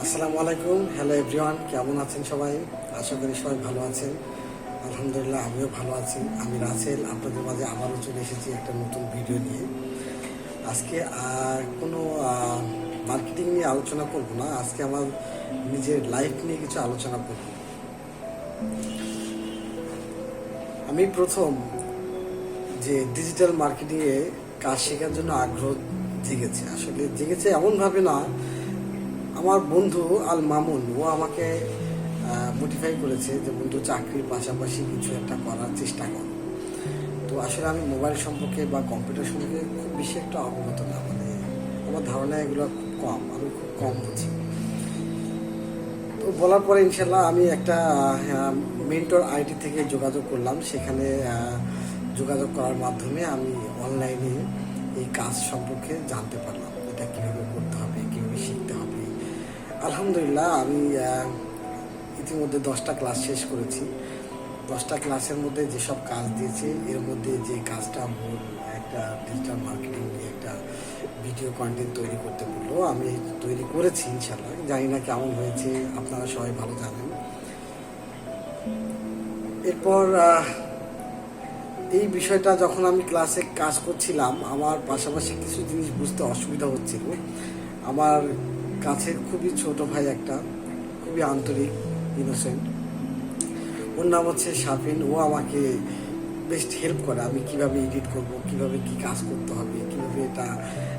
আসসালামু আলাইকুম। Hello everyone, কেমন আছেন সবাই? আশা করি সবাই ভালো আছেন। আলহামদুলিল্লাহ, আমিও ভালো আছি। আমি রাসেল, আপনাদের মাঝে আবারও চলে এসেছি একটা নতুন ভিডিও নিয়ে। আজকে কোনো মার্কেটিং নিয়ে আলোচনা করব না, আজকে আমার নিজের লাইফ নিয়ে কিছু আলোচনা করব। আমি প্রথম যে ডিজিটাল মার্কেটিংয়ে কাজ শেখার জন্য আগ্রহ জেগেছে, আসলে জেগেছে এমনভাবে না, আমার বন্ধু আল মামুন ও আমাকে মোটিফাই করেছে যে বন্ধু চাকরির পাশাপাশি কিছু একটা করার চেষ্টা কর। তো আসলে আমি মোবাইল সম্পর্কে বা কম্পিউটার সম্পর্কে খুব বেশি একটা অবগত না, মানে আমার ধারণা এগুলো খুব কম, আমি খুব কম বুঝি। তো বলার পরে ইনশাল্লাহ আমি একটা মেন্টর আইডি থেকে যোগাযোগ করলাম। সেখানে যোগাযোগ করার মাধ্যমে আমি অনলাইনে এই কাজ সম্পর্কে জানতে পারলাম, এটা কীভাবে করতে হবে, কীভাবে শিখতে হবে। আলহামদুলিল্লাহ, আমি ইতিমধ্যে 10টা ক্লাস শেষ করেছি। 10টা ক্লাসের মধ্যে যেসব কাজ দিয়েছে, এর মধ্যে যে কাজটা মূল একটা ডিজিটাল মার্কেটিং নিয়ে একটা ভিডিও কন্টেন্ট তৈরি করতে বললো, আমি তৈরি করেছি ইনশাল্লাহ। জানি না কেমন হয়েছে, আপনারা সবাই ভালো জানেন। এরপর এই বিষয়টা যখন আমি ক্লাসে কাজ করছিলাম, আমার পাশাপাশি কিছু জিনিস বুঝতে অসুবিধা হচ্ছিল। আমার কাছের খুবই ছোট ভাই একটা, খুবই আন্তরিক, ইনোসেন্ট, ওর নাম হচ্ছে শাফিন। ও আমাকে বেস্ট হেল্প করে, আমি কিভাবে এডিট করব, কিভাবে কি কাজ করতে হবে, কিভাবে এটা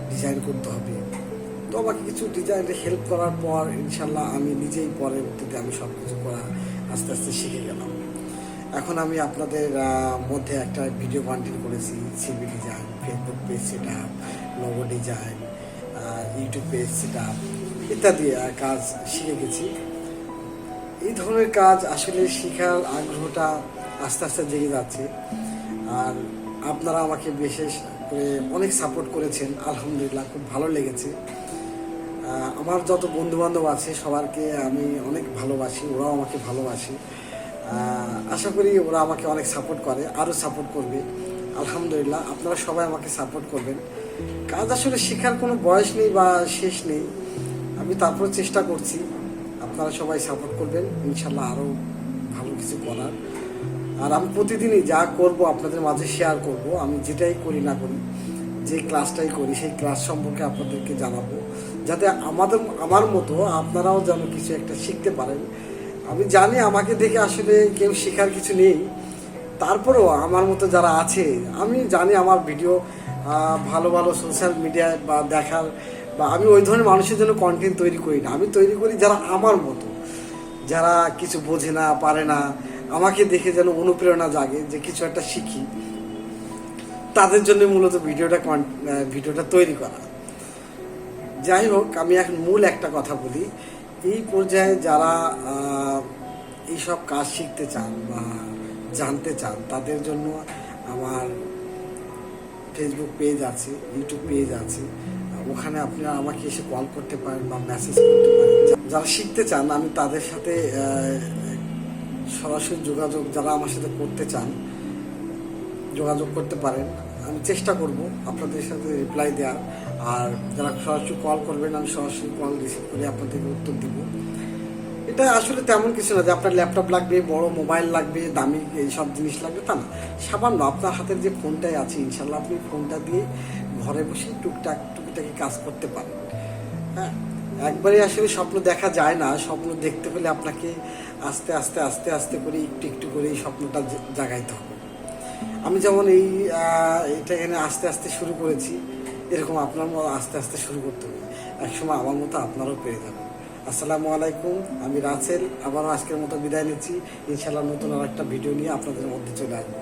ডিজাইন করতে হবে। তো আমাকে কিছু ডিজাইনে হেল্প করার পর ইনশাল্লাহ আমি নিজেই পরবর্তীতে আমি সব কিছু করা আস্তে আস্তে শিখে গেলাম। এখন আমি আপনাদের মধ্যে একটা ভিডিও কন্টেন্ট করেছি, CV design, Facebook page set up, logo design, YouTube page set up ইত্যাদি কাজ শিখে গেছি। এই ধরনের কাজ আসলে শেখার আগ্রহটা আস্তে আস্তে জেগে যাচ্ছে। আর আপনারা আমাকে বিশেষ করে অনেক সাপোর্ট করেছেন, আলহামদুলিল্লাহ, খুব ভালো লেগেছে। আমার যত বন্ধুবান্ধব আছে সবারকে আমি অনেক ভালোবাসি, ওরাও আমাকে ভালোবাসে। আশা করি ওরা আমাকে অনেক সাপোর্ট করে, আরও সাপোর্ট করবে। আলহামদুলিল্লাহ, আপনারা সবাই আমাকে সাপোর্ট করবেন। কাজ আসলে শেখার কোনো বয়স নেই বা শেষ নেই, আমি তারপর চেষ্টা করছি। আপনারা সবাই সাপোর্ট করবেন, ইনশাল্লাহ আরও ভালো কিছু করার। আর আমি প্রতিদিনই যা করব আপনাদের মাঝে শেয়ার করব। আমি যেটাই করি না করি, যে ক্লাসটাই করি, সেই ক্লাস সম্পর্কে আপনাদেরকে জানাবো, যাতে আমার মতো আপনারাও যেন কিছু একটা শিখতে পারেন। আমি জানি আমাকে দেখে আসলে কেউ শেখার কিছু নেই, তারপরেও আমার মতো যারা আছে, আমি জানি আমার ভিডিও ভালো ভালো সোশ্যাল মিডিয়ায় বা দেখার, বা আমি ওই ধরনের মানুষের জন্য কন্টেন্ট তৈরি করি না। আমি তৈরি করি যারা আমার মতো, যারা কিছু বোঝে না, পারে না, আমাকে দেখে যেন অনুপ্রেরণা জাগে যে কিছু একটা শিখি, তাদের জন্য মূলত ভিডিওটা তৈরি করা। যাই হোক, আমি এখন মূল একটা কথা বলি। এই পর্যায়ে যারা এইসব কাজ শিখতে চান বা জানতে চান, তাদের জন্য আমার ফেসবুক পেজ আছে, ইউটিউব পেজ আছে, ওখানে আপনারা আমাকে এসে কল করতে পারেন বা মেসেজ করতে পারেন। যারা শিখতে চান, আমি তাদের সাথে সরাসরি যোগাযোগ, যারা আমার সাথে করতে চান যোগাযোগ করতে পারেন। আমি চেষ্টা করব আপনাদের সাথে রিপ্লাই দেওয়ার। আর যারা সরাসরি কল করবেন, আমি সরাসরি কল রিসিভ করে আপনাদেরকে উত্তর দিব। এটা আসলে তেমন কিছু না যে আপনার ল্যাপটপ লাগবে, বড় মোবাইল লাগবে, দামি এইসব জিনিস লাগবে, তা না। সামান্য আপনার হাতের যে ফোনটাই আছে, ইনশাল্লাহ আপনি ফোনটা দিয়ে ঘরে বসে টুকিটাকি কাজ করতে পারেন। হ্যাঁ, একবারে আসলে স্বপ্ন দেখা যায় না। স্বপ্ন দেখতে হলে আপনাকে আস্তে আস্তে আস্তে আস্তে করে একটু একটু করে এই স্বপ্নটা জাগাইতে হবে। আমি যেমন এটা এখানে আস্তে আস্তে শুরু করেছি, এরকম আপনার মতো আস্তে আস্তে শুরু করতে হবে। একসময় আমার মতো আপনারাও পেয়ে যাবেন। আসসালামু আলাইকুম, আমি রাসেল, আবারও আজকের মতো বিদায় নিচ্ছি। ইনশাল্লাহ নতুন আর একটা ভিডিও নিয়ে আপনাদের মধ্যে চলে আসবো।